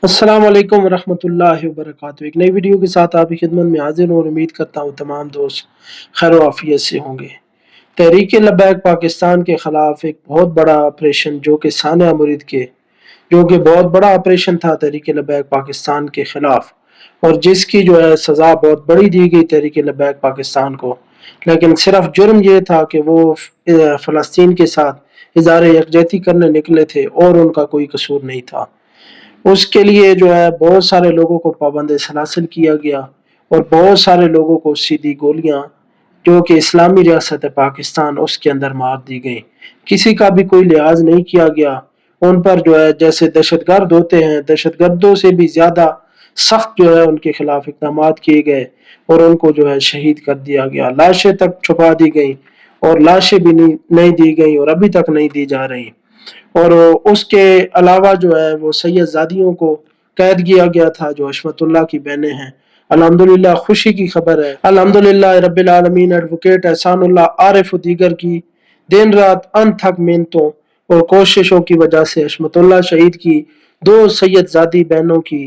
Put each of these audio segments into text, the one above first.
अस्सलाम वालेकुम रहमतुल्लाहि व बरकातहू। एक नई वीडियो के साथ आपकी खिदमत में हाजिर हूँ और उम्मीद करता हूँ तमाम दोस्त खैर आफियत से होंगे। तहरीक लब्बैक पाकिस्तान के खिलाफ एक बहुत बड़ा ऑपरेशन जो कि सानिया मुरीद के जो कि बहुत बड़ा ऑपरेशन था तहरीक लब्बैक पाकिस्तान के खिलाफ, और जिसकी जो है सज़ा बहुत बड़ी दी गई तहरीक लब्बैक पाकिस्तान को। लेकिन सिर्फ जुर्म ये था कि वो फ़लस्तीन के साथ इज़हार यकजहती करने निकले थे और उनका कोई कसूर नहीं था। उसके लिए जो है बहुत सारे लोगों को पाबंद सलासिल किया गया और बहुत सारे लोगों को सीधी गोलियां जो कि इस्लामी रियासत है पाकिस्तान उसके अंदर मार दी गई। किसी का भी कोई लिहाज नहीं किया गया। उन पर जो है जैसे दहशतगर्द होते हैं, दहशतगर्दों से भी ज्यादा सख्त जो है उनके खिलाफ इकदाम किए गए और उनको जो है शहीद कर दिया गया। लाशें तक छुपा दी गई और लाशें भी नहीं दी गई और अभी तक नहीं दी जा रही। और उसके अलावा जो है वो सैयद ज़ादियों को कैद किया गया था जो हशमतुल्लाह की बहनें हैं। अल्हम्दुलिल्लाह खुशी की खबर है, अल्हम्दुलिल्लाह रब्बिल आलमीन एडवोकेट एहसानुल्लाह आरिफ दीगर की दिन रात अनथक मेहनतों और कोशिशों की वजह से हशमतुल्लाह शहीद की दो सैयद ज़ादी बहनों की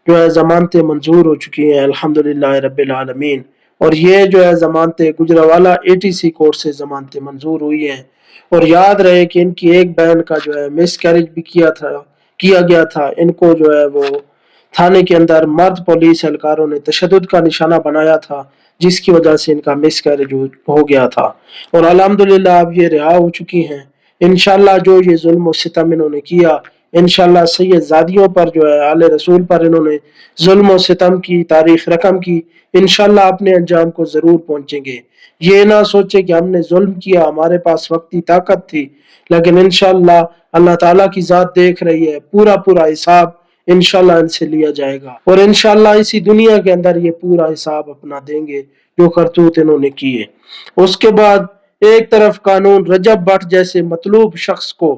जो है ज़मानतें मंजूर हो चुकी हैं अल्हम्दुलिल्लाह रब्बिल आलमीन। और ये जो है ज़मानतें गुजरावाला एटीसी कोर्ट से ज़मानतें मंजूर हुई हैं। और याद रहे कि इनकी एक बहन का जो है मिस कैरेज भी किया गया था। इनको जो है वो थाने के अंदर मर्द पुलिस एहलकारों ने तशद्दुद का निशाना बनाया था जिसकी वजह से इनका मिस कैरेज हो गया था। और अल्हम्दुलिल्लाह अब ये रिहा हो चुकी हैं। इंशाल्लाह जो ये जुल्म और सितम इन्होंने किया, इंशाल्लाह सैयद ज़ादियों पर जो है आले रसूल पर इन्होंने जुल्म और सितम की तारीख रकम की, इंशाल्लाह अपने अंजाम को जरूर पहुंचेंगे। ये ना सोचे कि हमने जुल्म किया, हमारे पास वक्ती ताकत थी, लेकिन इंशाल्लाह अल्लाह ताला की जात देख रही है, पूरा पूरा हिसाब इंशाल्लाह इनसे लिया जाएगा और इंशाल्लाह इसी दुनिया के अंदर ये पूरा हिसाब अपना देंगे जो करतूत इन्होंने किए। उसके बाद एक तरफ कानून रजब भट्ट जैसे मतलूब शख्स को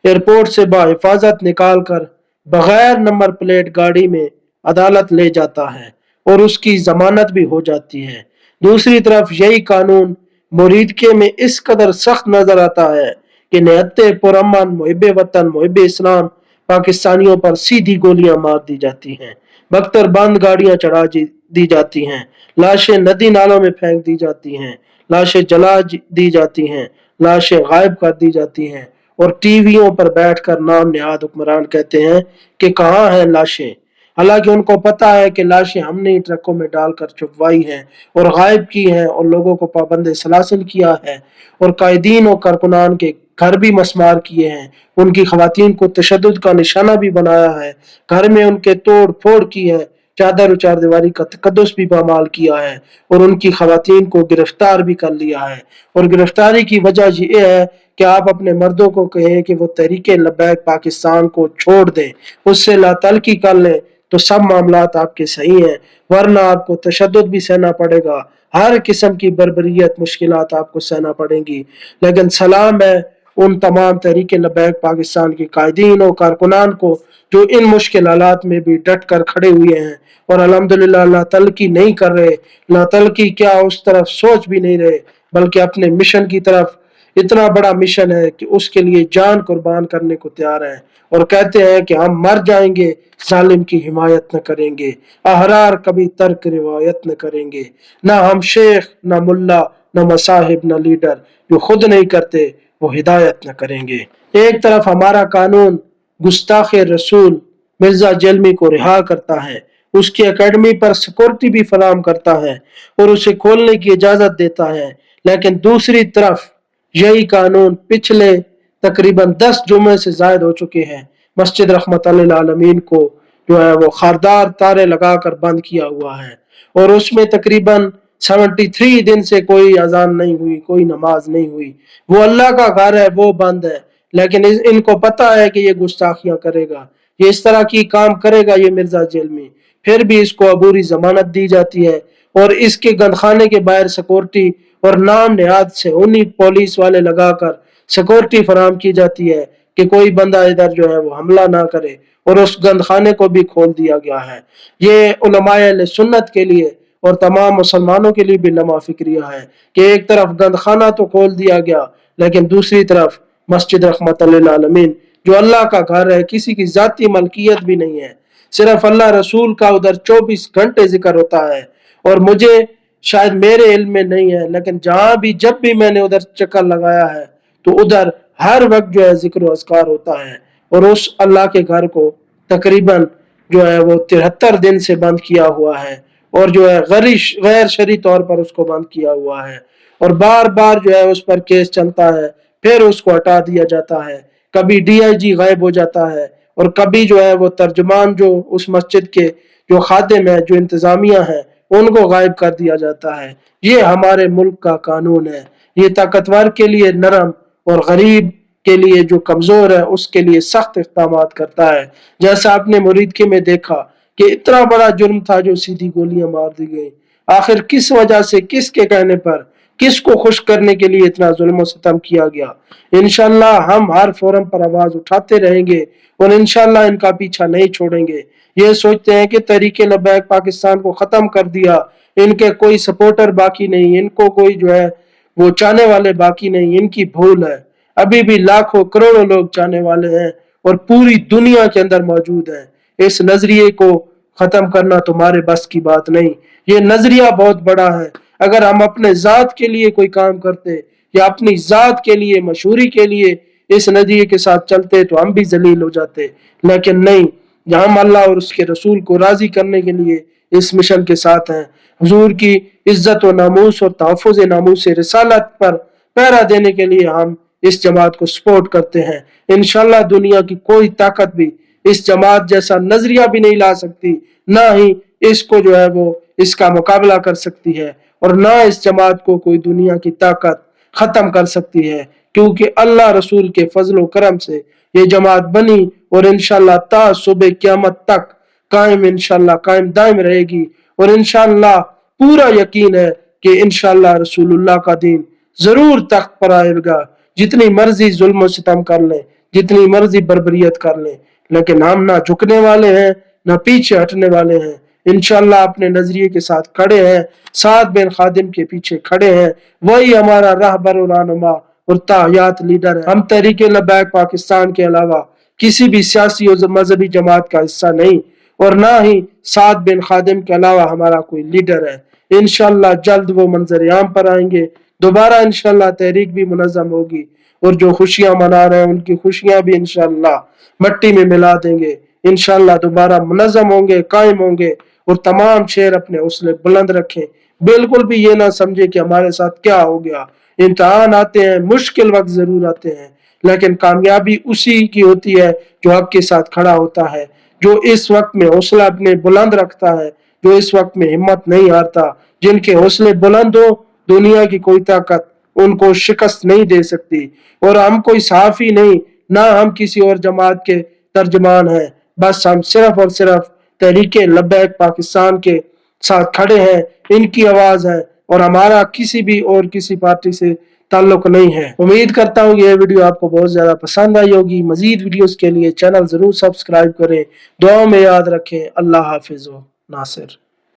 एयरपोर्ट से बाहिफाजत निकाल कर बगैर नंबर प्लेट गाड़ी में अदालत ले जाता है और उसकी जमानत भी हो जाती है। दूसरी तरफ यही कानून मुरीदके में इस कदर सख्त नजर आता है कि निहत्ते पुरअमन मुहिब वतन मुहिब इस्लाम पाकिस्तानियों पर सीधी गोलियां मार दी जाती हैं, बख्तर बंद गाड़ियां चढ़ा दी जाती हैं, लाशें नदी नालों में फेंक दी जाती हैं, लाशें जला दी जाती हैं, लाशें गायब कर दी जाती हैं और टीवियों पर बैठकर नाम निहाद हुक्मरान कहते हैं कि कहाँ हैं लाशें। हालांकि उनको पता है कि लाशें हमने ही ट्रकों में डालकर छुपवाई हैं और गायब की हैं और लोगों को पाबंद सलासिल किया है और कायदीन और कारकुनान के घर भी मसमार किए हैं, उनकी खवातीन को तशद्दुद का निशाना भी बनाया है, घर में उनके तोड़ फोड़ की है, चादर और चारदीवारी का तकद्दुस भी पामाल किया है और उनकी खवातीन को गिरफ्तार भी कर लिया है। और गिरफ्तारी की वजह ये है कि आप अपने मर्दों को कहें कि वो तहरीक लब्बैक पाकिस्तान को छोड़ दें, उससे लातल्की कर लें तो सब मामलात आपके सही हैं, वरना आपको तशद्दुद भी सहना पड़ेगा, हर किस्म की बर्बरियत मुश्किलात आपको सहना पड़ेंगी। लेकिन सलाम है उन तमाम तहरीक लब्बैक पाकिस्तान के कायदीन और कारकुनान को जो इन मुश्किल हालात में भी डट कर खड़े हुए हैं और अल्हम्दुलिल्लाह लातल्की नहीं कर रहे, लातल्की क्या उस तरफ सोच भी नहीं रहे, बल्कि अपने मिशन की तरफ, इतना बड़ा मिशन है कि उसके लिए जान कुर्बान करने को तैयार है और कहते हैं कि हम मर जाएंगे जालिम की हिमायत न करेंगे, अहरार कभी तर्क रिवायत न करेंगे, ना हम शेख ना मुल्ला न मसाहिब न लीडर, जो खुद नहीं करते वो हिदायत न करेंगे। एक तरफ हमारा कानून गुस्ताख रसूल मिर्जा जलमी को रिहा करता है, उसकी एकेडमी पर सिक्योरिटी भी फराम करता है और उसे खोलने की इजाजत देता है, लेकिन दूसरी तरफ यही कानून पिछले तकरीबन 10 जुमे से जायद हो चुके हैं मस्जिद रहमत आलमीन को जो है वो खारदार तारे लगाकर बंद किया हुआ है और उसमें तकरीबन 73 दिन से कोई अजान नहीं हुई, कोई नमाज नहीं हुई। वो अल्लाह का घर है, वो बंद है, लेकिन इनको पता है कि ये गुस्ताखियां करेगा, ये इस तरह की काम करेगा ये मिर्जा जेल में, फिर भी इसको अबूरी जमानत दी जाती है और इसके गंदखाने के बाहर सिक्योरिटी और नाम निहाद से उन्हीं पुलिस वाले लगाकर सिक्योरिटी फराम की जाती है कि कोई बंदा इधर जो है वो हमला ना करे और उस गंदखाने को भी खोल दिया गया है। ये उलमाए अहले सुन्नत के लिए और तमाम मुसलमानों के लिए भी लम्हा फिक्रिया है कि एक तरफ गंदखाना तो खोल दिया गया, लेकिन दूसरी तरफ मस्जिद रहमत आलमीन जो अल्लाह का घर है, किसी की जाती मलकियत भी नहीं है, सिर्फ अल्लाह रसूल का उधर 24 घंटे जिक्र होता है। और मुझे शायद मेरे इल्म में नहीं है, लेकिन जहां भी जब भी मैंने उधर चक्कर लगाया है तो उधर हर वक्त जो है जिक्र अस्कार होता है। और उस अल्लाह के घर को तकरीबन जो है वो 73 दिन से बंद किया हुआ है, और जो है गैर शरई तौर पर उसको बंद किया हुआ है, और बार बार जो है उस पर केस चलता है, फिर उसको हटा दिया जाता है। कभी डीआईजी गायब हो जाता है, और कभी जो है वो तर्जुमान जो उस मस्जिद के जो खादिम है, जो इंतजामिया है, उनको गायब कर दिया जाता है। ये हमारे मुल्क का कानून है। ये ताकतवर के लिए नरम और गरीब के लिए जो कमजोर है उसके लिए सख्त इक़दाम करता है। जैसा आपने मुरीदकी में देखा कि इतना बड़ा जुर्म था जो सीधी गोलियां मार दी गई। आखिर किस वजह से, किसके कहने पर, किसको खुश करने के लिए इतना जुल्म सितम किया गया? इंशाल्लाह हम हर फोरम पर आवाज उठाते रहेंगे और इंशाल्लाह इनका पीछा नहीं छोड़ेंगे। ये सोचते हैं कि तहरीके लब्बैक पाकिस्तान को खत्म कर दिया, इनके कोई सपोर्टर बाकी नहीं, इनको कोई जो है वो चाहने वाले बाकी नहीं, इनकी भूल है। अभी भी लाखों करोड़ों लोग चाहने वाले हैं और पूरी दुनिया के अंदर मौजूद हैं। इस नजरिए को खत्म करना तुम्हारे बस की बात नहीं। ये नजरिया बहुत बड़ा है। अगर हम अपने जात के लिए कोई काम करते या अपनी जात के लिए, मशहूरी के लिए इस नजरिए के साथ चलते तो हम भी जलील हो जाते, लेकिन नहीं। हम अल्लाह और उसके रसूल को राजी करने के लिए इस मिशन के साथ हैं। हुजूर की इज्जत व नामूस और तहफ़्फ़ुज़ नामूस रिसालत पर पहरा देने के लिए हम इस जमात को सपोर्ट करते हैं। इंशाल्लाह दुनिया की कोई ताकत भी इस जमात जैसा नजरिया भी नहीं ला सकती, ना ही इसको जो है वो इसका मुकाबला कर सकती है, और ना इस जमात को कोई दुनिया की ताकत खत्म कर सकती है, क्योंकि अल्लाह रसूल के फजल करम से ये जमात बनी और इंशाल्लाह ता सुबह क़यामत तक कायम, इंशाल्लाह कायम दायम रहेगी। और इंशाल्लाह पूरा यकीन है कि इंशाल्लाह रसूलुल्लाह का दीन जरूर तख्त पर आएगा। जितनी मर्जी जुल्म सितम कर ले, जितनी मर्जी बर्बरियत कर ले, लेकिन हम ना झुकने वाले हैं, ना पीछे हटने वाले हैं। इंशाल्लाह अपने नजरिए के साथ खड़े हैं, साद बिन खादिम के पीछे खड़े हैं। वही हमारा रहबर और रहनुमा और तायात लीडर है। हम तहरीके लब्बैक पाकिस्तान के अलावा किसी भी सियासी और मजहबी जमात का हिस्सा नहीं, और ना ही साद बिन खादिम के अलावा हमारा कोई लीडर है। इंशाल्लाह जल्द वो मंजर आम पर आएंगे। दोबारा इंशाल्लाह तहरीक भी मुनज़्ज़म होगी, और जो खुशियां मना रहे हैं उनकी खुशियां भी इंशाल्लाह मट्टी में मिला देंगे। इंशाल्लाह दोबारा मुनज़्ज़म होंगे, कायम होंगे, और तमाम शेर अपने हौसले बुलंद रखें। बिल्कुल भी ये ना समझे कि हमारे साथ क्या हो गया। इम्तिहान आते हैं, मुश्किल वक्त जरूर आते हैं, लेकिन कामयाबी उसी की होती है जो हक के साथ खड़ा होता है, जो इस वक्त में हौसला अपने बुलंद रखता है, जो इस वक्त में हिम्मत नहीं हारता। जिनके हौसले बुलंद हो, दुनिया की कोई ताकत उनको शिकस्त नहीं दे सकती। और हम कोई सहाफी नहीं, ना हम किसी और जमात के तर्जमान हैं, बस हम सिर्फ और सिर्फ तहरीके लब्बैक पाकिस्तान के साथ खड़े हैं, इनकी आवाज है, और हमारा किसी भी और किसी पार्टी से ताल्लुक नहीं है। उम्मीद करता हूँ ये वीडियो आपको बहुत ज्यादा पसंद आई होगी। मजीद वीडियोस के लिए चैनल जरूर सब्सक्राइब करें। दुआ में याद रखें। अल्लाह हाफिज़। नासिर।